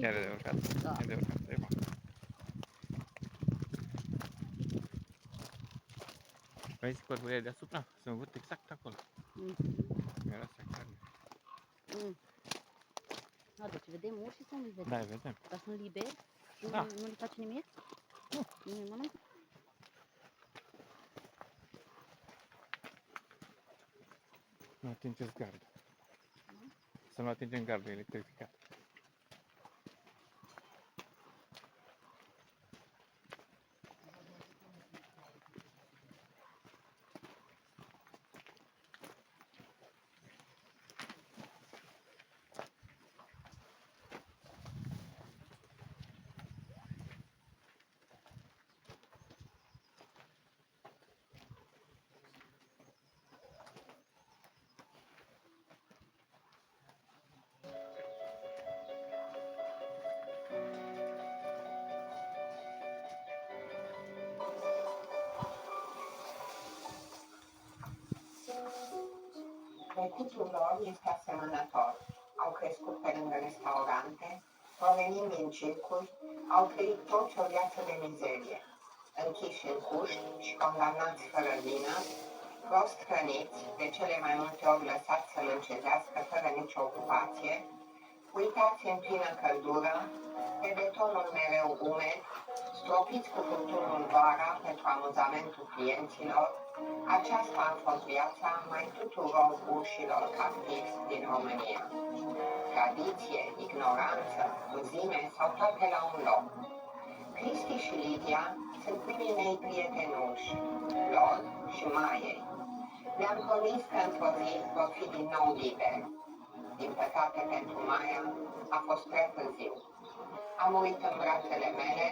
Iar e de urcat? Da. E de urcat, e bun. Vezi pădurea deasupra? Sunt văd exact acolo. Era asta carne. Da, deci vedem urși sau nu-i vedem? Da, vedem. Dar sunt liberi? Da. Nu le face nimic? Nu. Nu-i mănâncă? Nu atingeți gardul. Să nu atingem gardul electrificat. Mediul lor este asemănător. Au crescut pe lângă restaurante, provenind din circuri, au trăit toți o viață de mizerie, închiși în cuști și condamnați fără vină, prost hrăniți, de cele mai multe ori lăsați să lâncezească fără nicio ocupație, uitați în plină căldură, pe betonul mereu umed, stropiți cu furtunul vara pentru amuzamentul clienților, aceasta a fost viața mai tuturor urșilor captivi din România. Tradiție, ignoranță, cruzime sau toate la un loc. Cristi și Lidia sunt primii mei prietenuși, lor și Maiei. Le-am promis că într-o zi vor fi din nou liberi. Din păcate pentru Maia a fost prea târziu. A murit în brațele mele,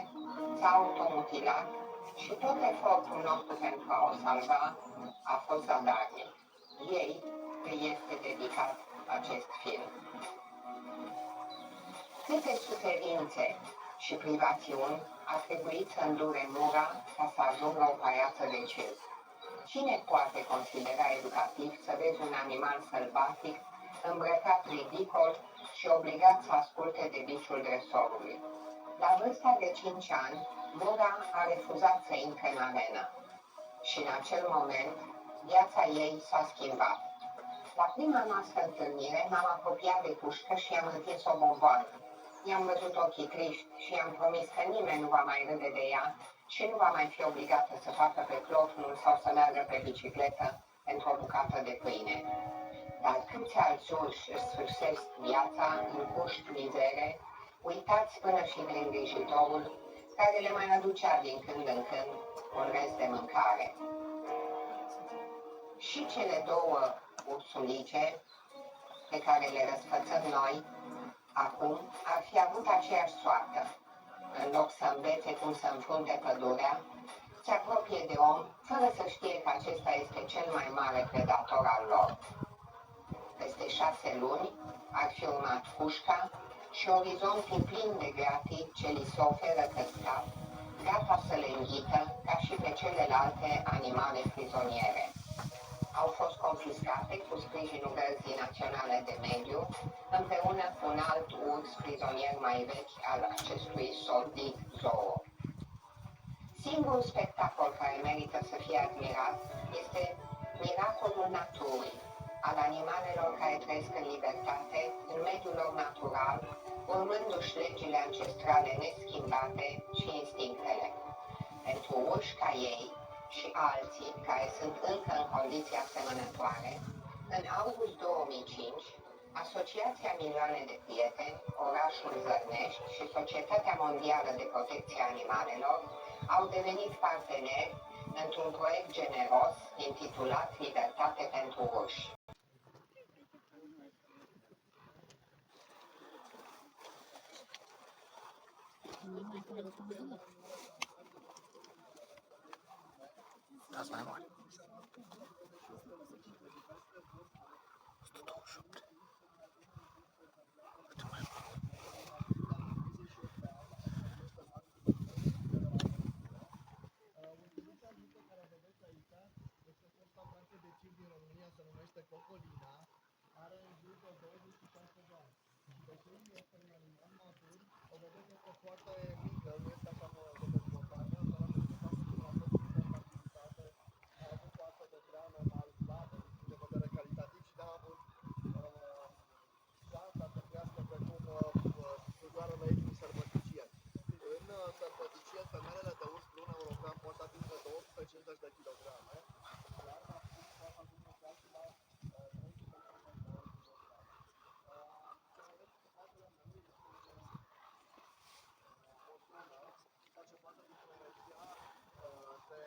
s-a automutilat și tot efortul nostru pentru a o salva a fost zadarnic. Ei îi este dedicat acest film. Câte suferințe și privațiuni a trebuit să îndure Mura ca să ajungă o paiață de cer. Cine poate considera educativ să vezi un animal sălbatic îmbrăcat ridicol și obligat să asculte de biciul dresorului? La vârsta de 5 ani, Mura a refuzat să intre în arenă și în acel moment viața ei s-a schimbat. La prima noastră întâlnire m-am apropiat de pușcă și i-am întins o bomboană. I-am văzut ochii triști și i-am promis că nimeni nu va mai râde de ea și nu va mai fi obligată să facă pe clofnul sau să meargă pe bicicletă pentru o bucată de pâine. Dar câți alți urși își sfârșesc viața în cuști mizere, uitați până și de îngrijitorul care le mai aducea din când în când un rest de mâncare. Și cele două ursulice pe care le răsfățăm noi acum ar fi avut aceeași soartă. În loc să învețe cum să înfrunte pădurea, se apropie de om fără să știe că acesta este cel mai mare predator al lor. Peste 6 luni ar fi urmat fușca și orizontul plin de gratii ce li se oferă căscat, gata să le înghită ca și pe celelalte animale prizoniere. Au fost confiscate cu sprijinul Gărzii Naționale de Mediu, împreună cu un alt urs prizonier mai vechi al acestui sordid zoo. Singurul spectacol care merită să fie admirat este miracolul naturii, al animalelor care trăiesc în libertate, în mediul lor natural, urmându-și legile ancestrale neschimbate și instinctele. Pentru urși ca ei și alții care sunt încă în condiții asemănătoare, în august 2005, Asociația Milioane de Prieteni, Orașul Zărnești și Societatea Mondială de Protecție a Animalelor au devenit parteneri într-un proiect generos intitulat Libertate pentru urși. Dați mai mare. 128. Uite mai mare. Din România se numește Cocolina, are în jur de 24 de ani. Deci este un animal matur O vedeți, este foarte mică, nu este așa de dezvoltată, dar am văzut că a fost super activitate, a avut față de treană mai slabă din punct de vedere calitativ și de-a avut șansa să crească precum studioarele ei din sărbăticie. În sărbăticie, femelele de urs brun european pot atinge 250 de kilograme, iar masculii pot ajunge chiar și la 350 de kilograme. Ce vedeți că faptele mele face parte dintr-o rețea de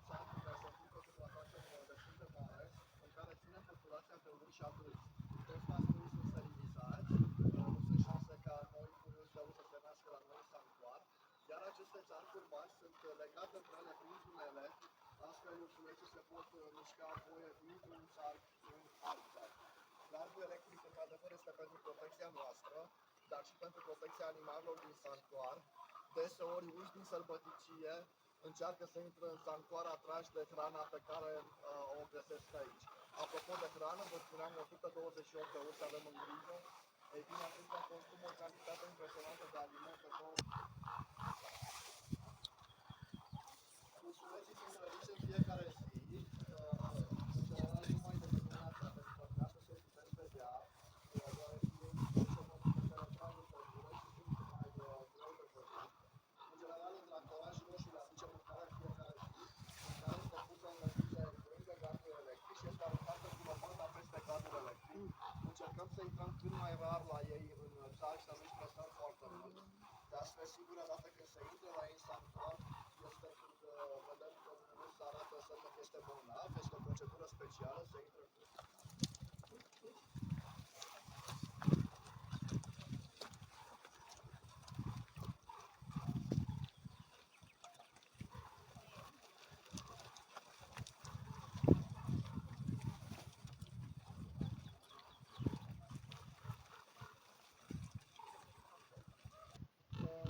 țaruri care se întâmplă cu suprafațe destul de mare, în care ținem populația de urs și adulți. Toți pastorii sunt sterilizați, nu sunt șanse ca noi curioși de urs să se nască la noi în sanctuar, iar aceste țarcuri mari sunt legate între ele prin tunele, astfel ursuleții se pot mișca voie dintr-un țarc în alt țarc. Gardul electric, într-adevăr, este pentru protecția noastră, dar și pentru protecția animalelor din sanctuar. Deseori, urși din sălbăticie încearcă să intre în sanctuar atrași de hrana pe care o găsesc aici. Apropo de hrană, vă spuneam 128 de urși avem în grijă. Ei bine, acestea consumă o cantitate impresionantă de alimente. Ursuleții sunt rădiți în fiecare zi, în general numai de dimineața, pentru că acasă se puteți vedea, deoarece ei se mănâncă pe retragul pe gură și sunt mai greu de văzut. În general, în tractorașul roșu le aduce mâncarea în fiecare zi, care este pusă în lătite lângă gardul electric și este aruncată cu lopata peste gardul electric. Încercăm să intrăm cât mai rar la ei în țarc, să nu-i stresăm foarte mult. Dar spre singura dată când se intră la ei în sanctuar, este când vedem că un urs arată semne că este bolnav, este o procedură specială, se intră cu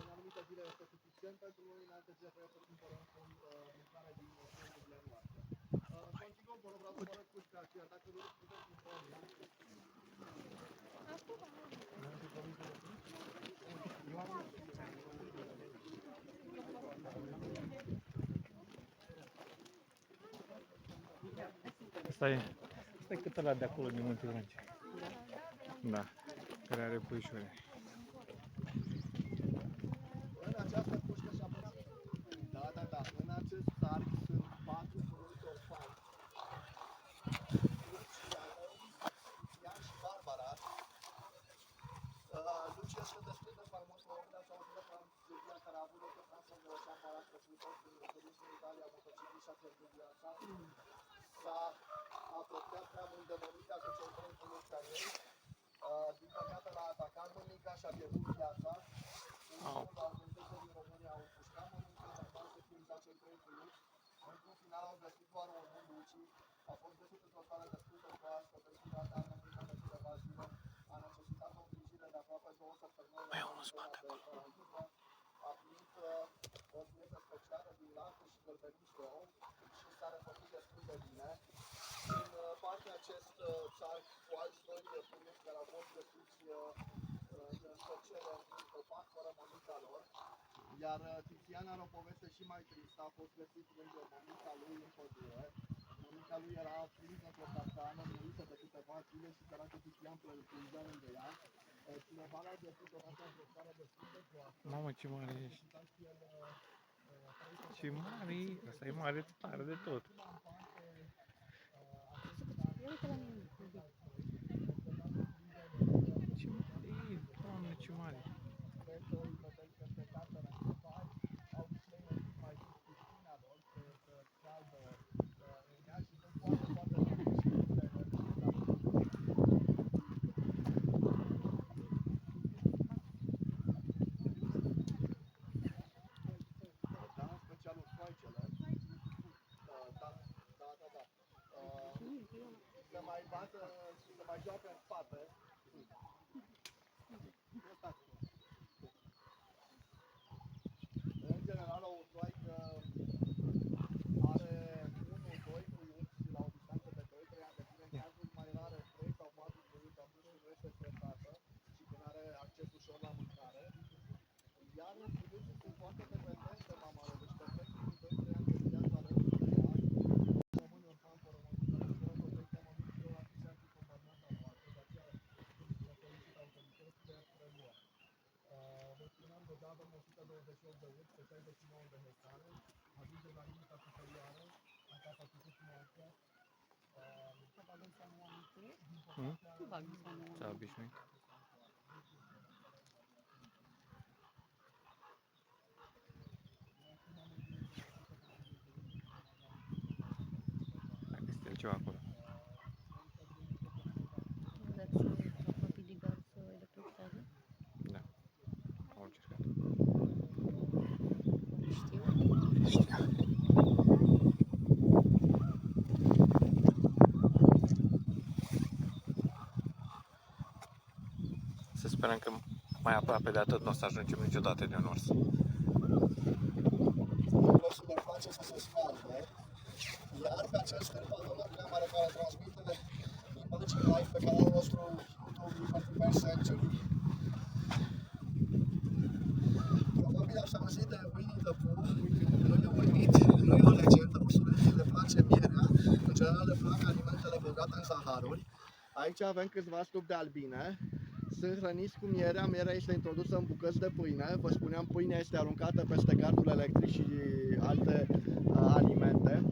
în anumite zile este suficient pentru noi, în alte zile trebuie să cumpărăm mâncare din fondurile noastre. Continuăm, vă rog, vreau să vă arăt pușcația, dacă doriți puteți informa. Asta e cât ăla de acolo din Munte Vrancea. Da, care are puișoare. În această pușcă și da, în acest țarc sunt 4 fruți orfani. Lucian și Barbara. Lucian este destul de faimos, probabil ați auzit de tragedia care a avut loc în Franța, unde o șampara a trecut în turism în Italia, motociclist și-a pierdut viața. S-a apropiat prea mult de Monica cu cei 3 fruți ai ei. Din păcate l-a atacat Monica și a pierdut viața. Unul al vândutului din România au împușcat Monica, dar s-au securizat cei 3 fruți. Într-un final au găsit doar omul Luci. A fost găsit într-o stare destul de proastă, pentru că a mâncat de câteva zile. A necesitat o îngrijire de aproape 2 săptămâni la zona de carantină. A primit o dietă specială din lapte și gălbenici de ou și s-a refăcut destul de bine. În partea acest țarc cu alți 2 fruți care au fost găsiți în săcere într-un copac fără mămica lor. Iar Tizian are o poveste și mai tristă, a fost găsit lângă mămica lui în pădure. Mămica lui era prinsă într-o capcană, murisă de câteva zile și săracul Tizian plângea lângă ea. Cineva l-a găsit odată într-o stare destul de proastă. Mamă, ce mare ești! Ce mare e! Asta e mare tare de tot! Ce mare e! Doamne, ce mare! Se mai joacă în spate. În general, o ustroaică are 1-2 puiuți la o distanță de 2-3 ani de zile. În cazuri mai rare, 3 sau 4 puiuți atunci când nu este stresată și când are acces ușor la mâncare. 39 de hectare, ajunge la limita superioară a capacității noastre. Probabil să nu am tu. Hmm? Probabil să nu S-a am. obișnuit. Dacă este ceva acolo. Dacă se apropie de gard să electrocutează. Da. Au încercat. Știu. Să sperăm că mai aproape de atât nu o să ajungem niciodată de un urs. Să le face să se smelte, iar pe acest cameră care transmite imagini live pe canalul nostru YouTube Multiverse Century. Probabil ați auzit de Winnie the Pooh, nu e un mit, nu e o legendă, ursuleții le place mierea, în general le plac alimentele bogate în zaharuri. Aici avem câțiva stupi de albine, sunt hrăniți cu mierea, mierea este introdusă în bucăți de pâine, vă spuneam, pâinea este aruncată peste gardul electric și alte alimente.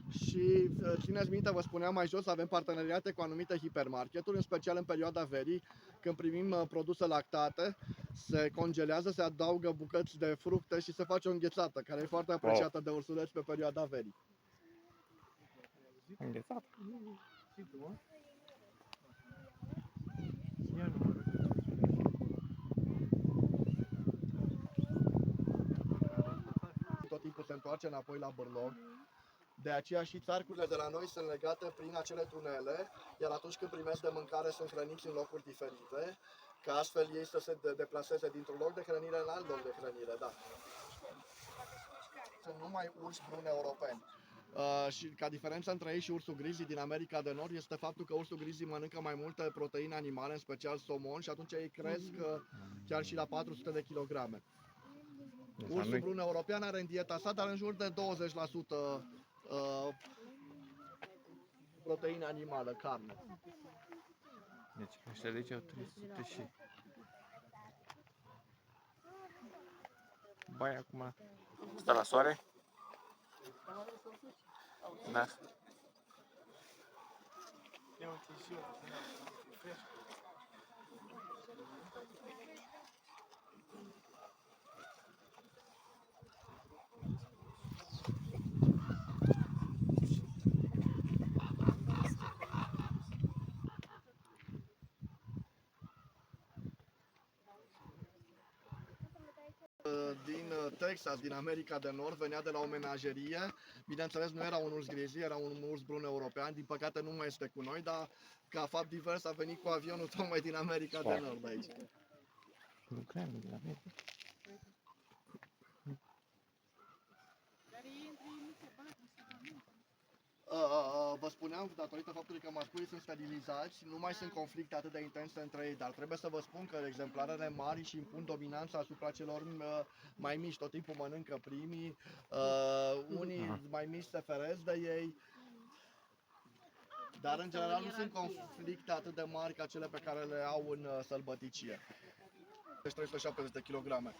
Și țineți minte, vă spuneam mai jos, avem parteneriate cu anumite hipermarketuri, în special în perioada verii, când primim produse lactate, se congelează, se adaugă bucăți de fructe și se face o înghețată, care e foarte apreciată de ursuleți pe perioada verii. Înghețat. Tot timpul se întoarce înapoi la bârlog. De aceea și țarcurile de la noi sunt legate prin acele tunele, iar atunci când primesc de mâncare sunt hrăniți în locuri diferite, ca astfel ei să se deplaseze dintr-un loc de hrănire în alt loc de hrănire, da. Sunt numai urși bruni europeni. Și ca diferență între ei și ursul grizzly din America de Nord este faptul că ursul grizzly mănâncă mai multe proteine animale, în special somon, și atunci ei cresc chiar și la 400 de kilograme. Ursul brun european are în dieta sa, dar în jur de 20% proteine animală, carne. Deci, ăștia de aici au 300 și... Bai, acum stă la soare? Da. Din Texas, din America de Nord, venea de la o menagerie. Bineînțeles, nu era un urs grizzly, era un urs brun european. Din păcate nu mai este cu noi, dar ca fapt divers a venit cu avionul tocmai din America de Nord aici. Lucrăm din America. Vă spuneam, datorită faptului că masculii sunt sterilizați, nu mai sunt conflicte atât de intense între ei, dar trebuie să vă spun că exemplarele mari și impun dominanța asupra celor mai mici, tot timpul mănâncă primii, unii mai mici se feresc de ei, dar în general nu sunt conflicte atât de mari ca cele pe care le au în sălbăticie. Deci 370 de kilograme,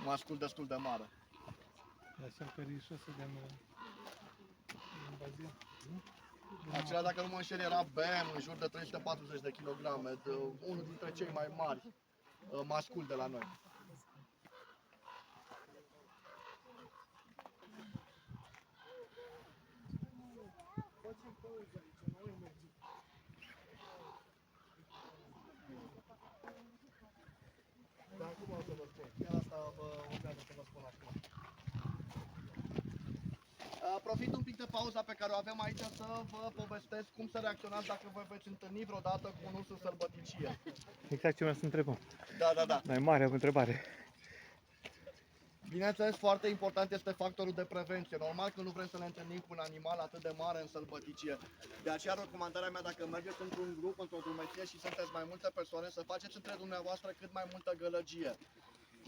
mascul destul de mare. Lăsăm pe rișă să dăm invazie. Acela, dacă nu mă înșel, era BM, în jur de 340 de kilograme, unul dintre cei mai mari masculi de la noi. Dar acum o să vă spun, chiar asta urmează să vă spun acum. Profit un pic de pauza pe care o avem aici să vă povestesc cum să reacționați dacă vă veți întâlni vreodată cu un urs în sălbăticie. Exact ce vreau să întrebăm. Da. Mai mare o întrebare. Bineînțeles, foarte important este factorul de prevenție. Normal că nu vrem să ne întâlnim cu un animal atât de mare în sălbăticie. De aceea, recomandarea mea, dacă mergeți într-un grup, într-o drumeție și sunteți mai multe persoane, să faceți între dumneavoastră cât mai multă gălăgie.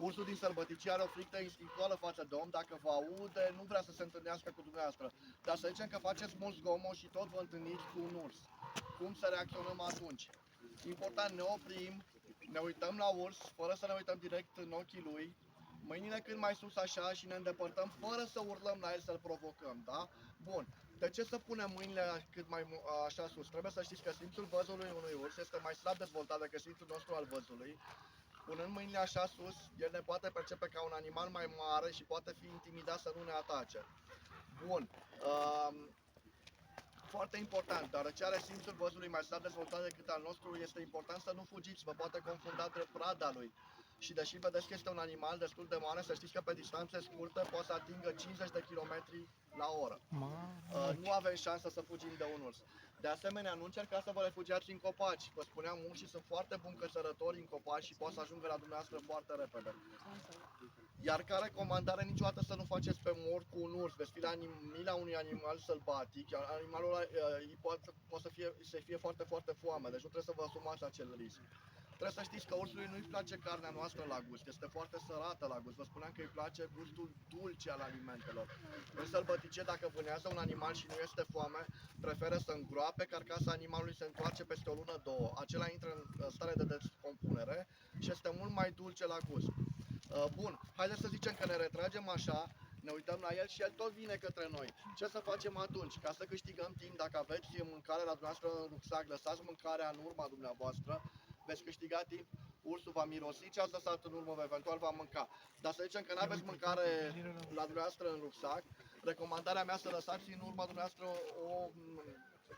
Ursul din sălbăticie are o frică instinctuală față de om, dacă vă aude, nu vrea să se întâlnească cu dumneavoastră. Dar să zicem că faceți mult zgomot și tot vă întâlniți cu un urs. Cum să reacționăm atunci? Important, ne oprim, Ne uităm la urs, fără să ne uităm direct în ochii lui, mâinile cât mai sus așa și ne îndepărtăm fără să urlăm la el, să-l provocăm, da? Bun. De ce să punem mâinile cât mai așa sus? Trebuie să știți că simțul văzului unui urs este mai slab dezvoltat decât simțul nostru al văzului. Punând mâinile așa sus, el ne poate percepe ca un animal mai mare și poate fi intimidat să nu ne atace. Bun. Foarte important, deoarece are simțul văzului mai slab dezvoltat decât al nostru, este important să nu fugiți, vă poate confunda drept prada lui. Și deși vedeți că este un animal destul de mare, să știți că pe distanțe scurte poate să atingă 50 de km la oră. Nu avem șansă să fugim de un urs. De asemenea, nu încercați să vă refugiați în copaci. Vă spuneam, urșii sunt foarte buni căsărători în copaci și pot să ajungă la dumneavoastră foarte repede. Iar ca recomandare, niciodată să nu faceți pe mort cu un urs. Veți fi la mila unui animal sălbatic, animalul ăla poate să fie foarte, foarte foame, deci nu trebuie să vă asumați acel risc. Trebuie să știți că ursului nu-i place carnea noastră la gust, este foarte sărată la gust. Vă spuneam că îi place gustul dulce al alimentelor. În sălbăticie, dacă vânează un animal și nu este foame, preferă să îngroape carcasa animalului, se întoarce peste o lună, două. Acela intră în stare de descompunere și este mult mai dulce la gust. Bun, haideți să zicem că ne retragem așa, ne uităm la el și el tot vine către noi. Ce să facem atunci? Ca să câștigăm timp, dacă aveți mâncare la dumneavoastră în rucsac, lăsați mâncarea în urma dumneavoastră, veți câștiga timp, ursul va mirosi ce ați lăsat în urmă, eventual va mânca. Dar să zicem că nu aveți mâncare la dumneavoastră în rucsac, recomandarea mea să lăsați în urma dumneavoastră o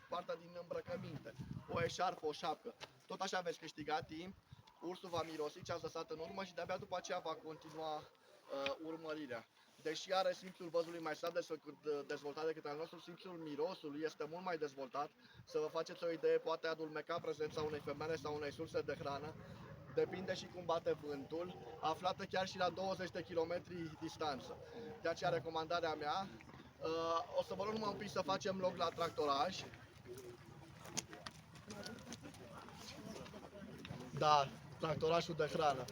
parte din îmbrăcăminte, o eșarfă, o șapcă. Tot așa veți câștiga timp, ursul va mirosi ce ați lăsat în urmă și de-abia după aceea va continua urmărirea. Deși are simțul văzului mai slab dezvoltat decât al nostru, simțul mirosului este mult mai dezvoltat. Să vă faceți o idee, poate adulmeca prezența unei femele sau unei surse de hrană, depinde și cum bate vântul, aflată chiar și la 20 de kilometri distanță. De aceea recomandarea mea, o să vă rog numai un pic să facem loc la tractoraj. Da, tractorașul de hrană.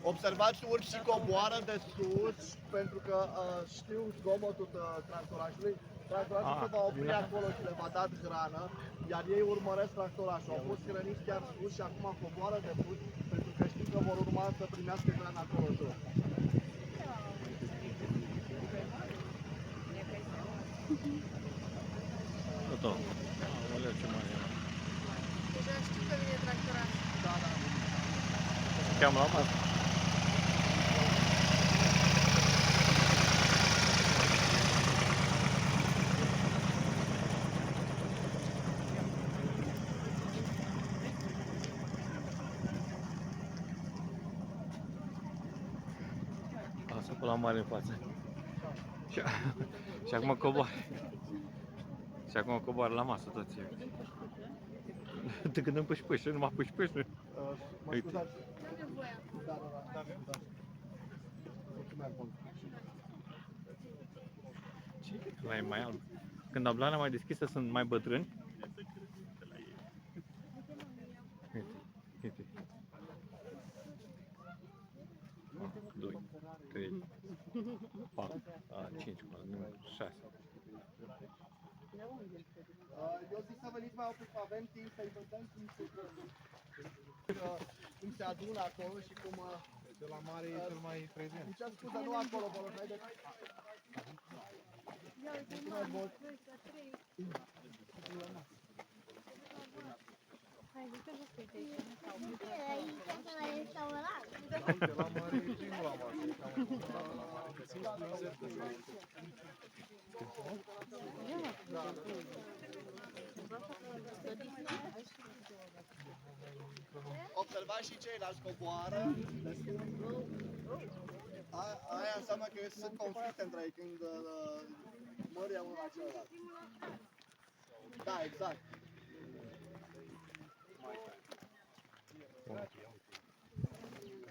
Observați urși coboară de sus, pentru că știu zgomotul tractorașului. Tractorașul se va opri acolo și le va da hrană, iar ei urmăresc tractorașul. Au fost hrăniți chiar sus și acum coboară de sus, pentru că știu că vor urma să primească hrana acolo jos. Toto. Aoleu, ce mare e. Deja știu că vine tractorașul. Da, da. Cheamă la masă. Lasă pe la mare în față. Și acum coboară. Și acum coboară la masă toți. Te gândim pâși-pâși, numai pâși-pâși. Mă scuzați. Da, da, da. Mulțumesc mult. Ăla e mai alb. Când ablana mai deschisă sunt mai bătrâni. Uite, uite. 2, 3, 4, 5, 6. Eu zic să veniți mai oprit, avem timp să-i vedem cum se adună acolo și cum... De la mare e cel mai prezent. Îmi cer scuze, nu acolo, vă rog, haideți. Ia uite, mami, 2, 3. Hai, uite, nu știu, uite aici, nu stau. De la mare e primul la masă. E cam la mare. Găsim Observați și ceilalți coboară. Aia înseamnă că sunt conflicte între ei când măr ia unul la celălalt. Da, exact.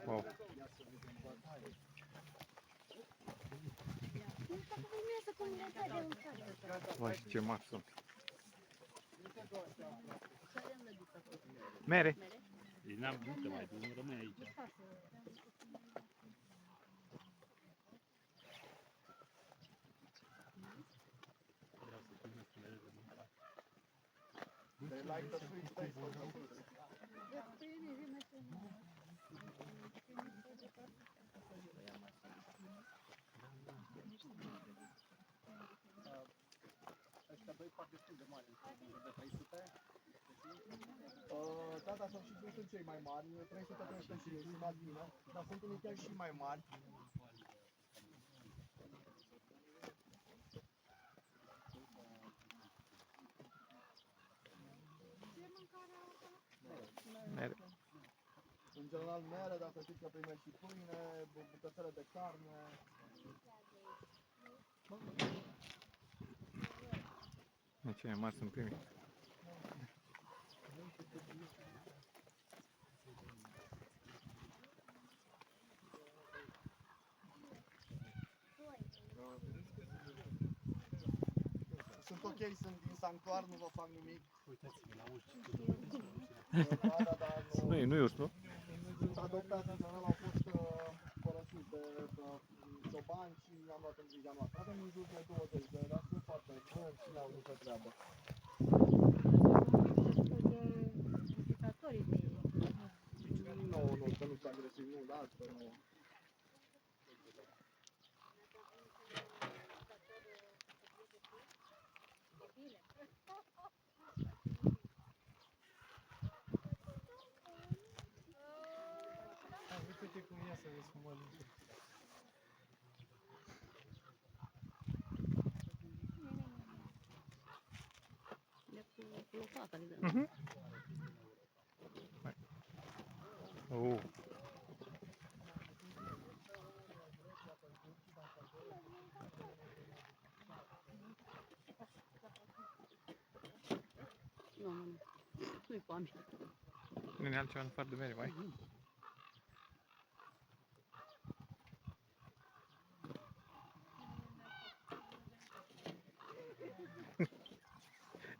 Wow. Vai, ce mari sunt. Mere. N-am vrut să mai duc, rămâne aici. like the sweet taste of the fruit. Ăștia doi fac destul de mari, de 300. Da, dar sunt și sunt cei mai mari, 300 crește și sunați bine, dar sunt unii chiar și mai mari. Mere. În general mere, dar să știți că primești și pâine, bucățele de carne. Cei mai mari sunt primii. Sunt ok, sunt din sanctuar, nu vă fac nimic. Uitați-vă la urci. Dar Nu-i urs, nu? sunt adoptați, în general au fost folosiți de ciobani și i-am luat în grijă noastră. Avem în jur de 20 de, dar sunt foarte buni și n-au nicio treabă. Educatorii de Nu, că nu sunt agresivi, nu, dar asta nu. Uite cum ia să vezi cum mănâncă. cu lopata, de Mhm. Oh. Nu, nu-i foame. Nu-i altceva în afară de mere, mai?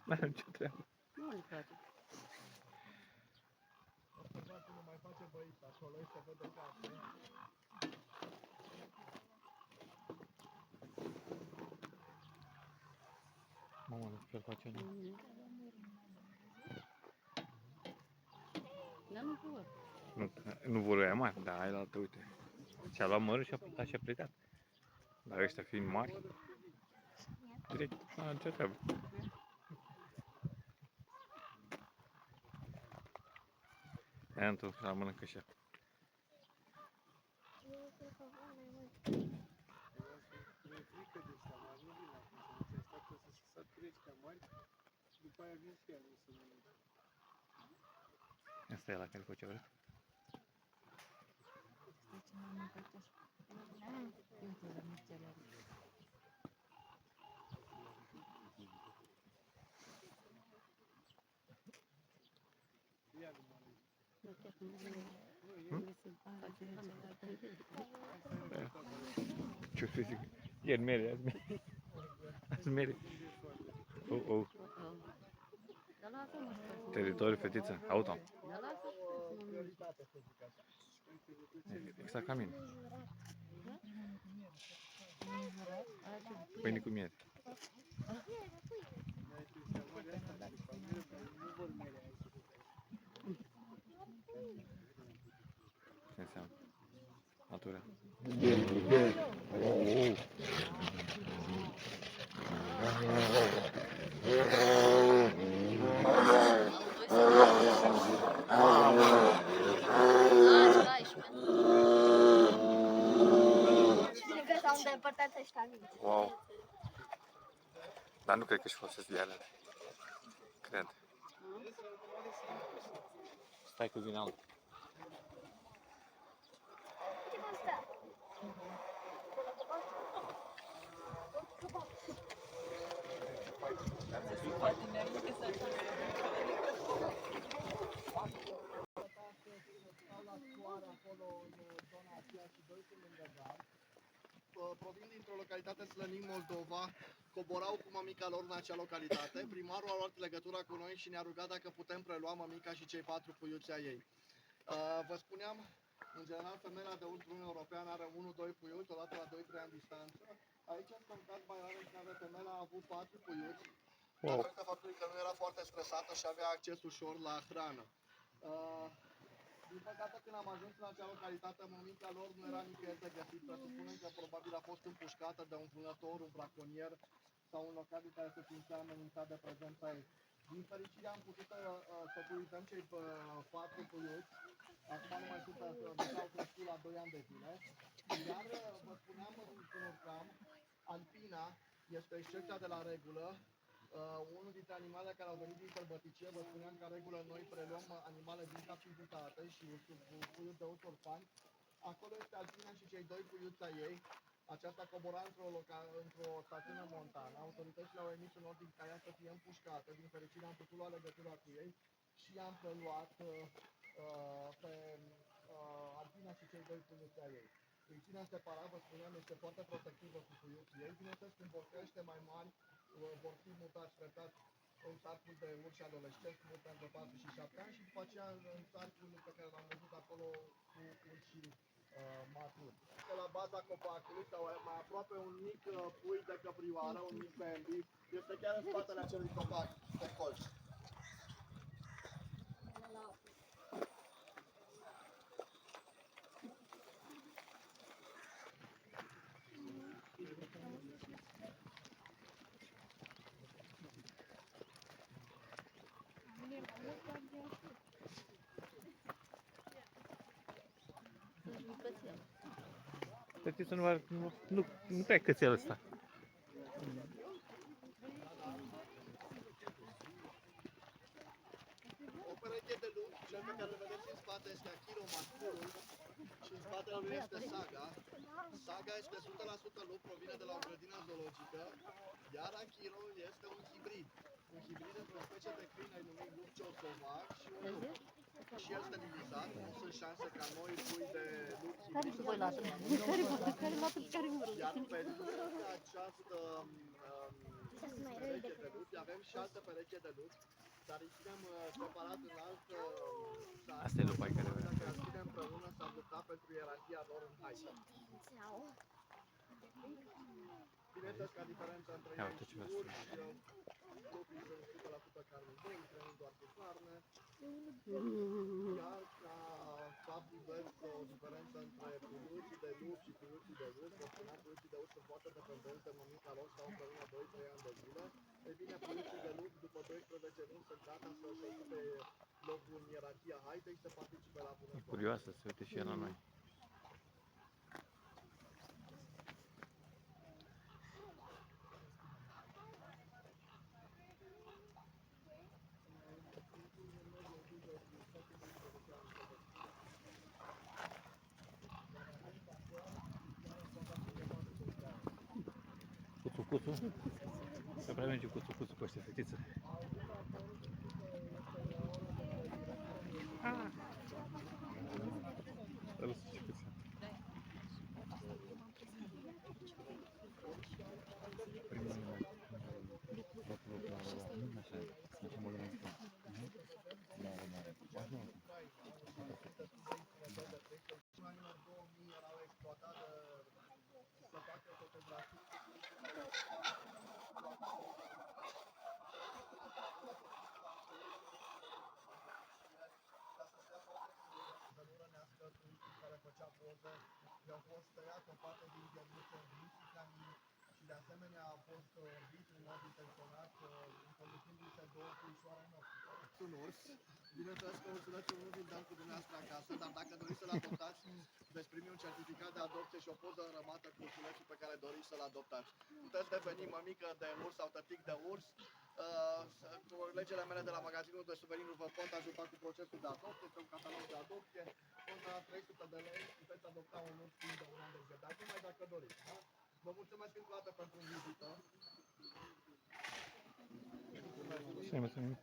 N-are nicio treabă. Nu le place. Observați, nu mai face băiți acolo, este vede foarte. Mamă, nu știu ce face. Dar nu vor. Nu vor ăia mari, dar aia la altă, uite. Și-a luat mărul și-a plecat. Dar ăștia fiind mari, direct, ce treabă. Aia întâi la mănâncă și ea. Mi-e frică de ăștia mari, nu vin acum, să așteaptă să treci ca mari și după aia vin și ele să mănânce. Asta e la care face vreo. Ia nu mănânc. Ce să zic? Ieri mere, azi mere. Azi mere. Oh, oh. Dar lasă-mă să Teritoriu, fetiță, auto. Dar lasă să mă Prioritate, să zic așa. Exact ca mine. Pâine cu miere. Ce înseamnă? Natura. Oh. Cred că s-au îndepărtat ăștia mici. Wow. Dar nu cred că își folosesc de alea. Cred. Stai cu vin alb. Ce asta? Provin dintr-o localitate Slănin, Moldova, coborau cu mămica lor în acea localitate. Primarul a luat legătura cu noi și ne-a rugat dacă putem prelua mămica și cei 4 puiuți ai ei. Vă spuneam, în general, femeia de urs brun european are 1-2 puiuți, odată la 2-3 ani distanță. Aici sunt caz mai rare în care femeia a avut 4 puiuți. Wow. datorită faptului că nu era foarte stresată și avea acces ușor la hrană. Din păcate, când am ajuns în acea localitate, mămica lor nu era nicăieri de găsit. Presupunem că probabil a fost împușcată de un vânător, un braconier sau un locativ care se simțea amenințat de prezența ei. Din fericire am putut să cuizăm cei 4 puiuți. Acum nu mai sunt, deja au crescut la 2 ani de zile. Iar vă spuneam când urcam, Alpina este excepția de la regulă. Unul dintre animalele care au venit din sălbăticie, vă spuneam că în regulă noi preluăm animale din captivitate și puiuți de urs orfani. Acolo este Alpina și cei 2 puiuți ai ei. Aceasta cobora într-o stațiune montană. Autoritățile au emis un ordin ca ea să fie împușcată. Din fericire am putut lua legătura cu ei și am preluat pe Alpina și cei 2 puiuți ai ei. Îi ținem separat, vă spuneam, este foarte protectivă cu puiuții ei. Bineînțeles, când vor crește mai mari, vor fi mutați, tratați în sarcul de urși adolescenți, mult între 4 și 7 ani și după aceea în sarcul pe care l-am văzut acolo cu urși maturi. Pe la baza copacului sau mai aproape un mic pui de căprioară, un mic Bambi, este chiar în spatele acelui copac de colț. Să nu prea cățel ăsta. O pereche de lupi, cel pe care îl vedeți în spate este Achilo masculul și în spatele lui este Saga. Saga este 100% lup, provine de la o grădină zoologică, iar Achilo este un hibrid. Un hibrid între o specie de câini ai numit lup ceosovac și un lup. Și el este divizat, nu sunt șanse ca noi pui de lup hibrid să Voi luați? Care luați? Care nu iar pe lângă această pereche de lupi, avem și altă pereche de lupi, dar îi ținem separat în alt sat. Asta e lupai care vrea. Dacă îi ținem împreună, s-ar lupta pentru ierarhia lor în haită. Bineînțeles, ca diferența între Ia ei uite și ce vrea urși, lupii sunt 100% carne de, nu doar cu carne. Iar ca fapt divers, o diferență între puiuții de lup și puiuții de urs, vă spuneam, puiuții de urs sunt foarte dependenți de mămica lor, stau împreună 2-3 ani de zile. E bine, puiuții de lup, după 12 luni, sunt gata să-și ocupe locul în ierarhia haitei și să participe la E vânătoare. curioasă să se uite și ea la noi. Cuțu. Să prea merge cuțu cu ăștia fetiță. Râs și cuțu. În anilor 2000 erau exploatate să facă fotografii. Care făcea poze, i-au fost tăiate o parte din gherluțe și de asemenea a fost orbit în mod intenționat, introducându-se 2 puișoare în ochi. Un urs, bineînțeles că ursulețul nu vi-l dăm cu dumneavoastră acasă, dar dacă doriți să-l adoptați, veți primi un certificat de adopție și o poză înrămată cu ursulețul pe care doriți să-l adoptați. Puteți deveni mămică de urs sau tătic de urs. Colegele mele de la magazinul de suveniruri vă pot ajuta cu procesul de adopție, este un catalog de adopție, contra 300 de lei puteți adopta un urs timp de un an de zile, dar numai dacă doriți. Da? Vă mulțumesc încă o dată pentru vizită. Mulțumim.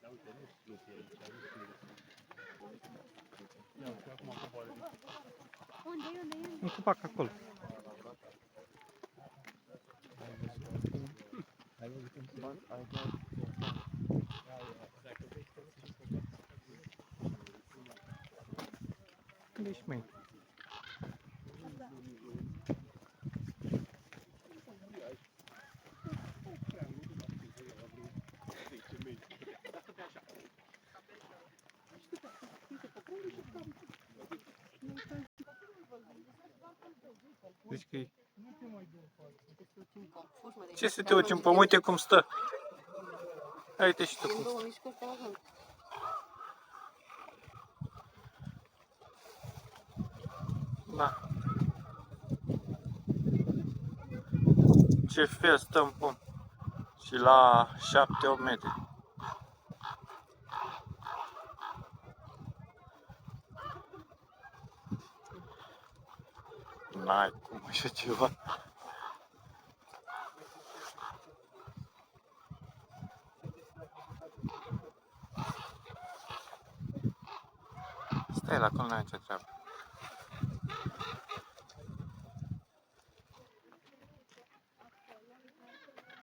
Da, uite, nu știu ce aici, nu știu. Ia uite, acum coboară. Unde? Un copac acolo. Unde ești, măi? Zici că ce să te uiți în pământ, uite cum stă. Hai, uite și tu cum stă. Da. Ce fel stă în pământ. Și la 7-8 metri. N-ai cum așa ceva. Stai la acolo, n-ai ce treabă.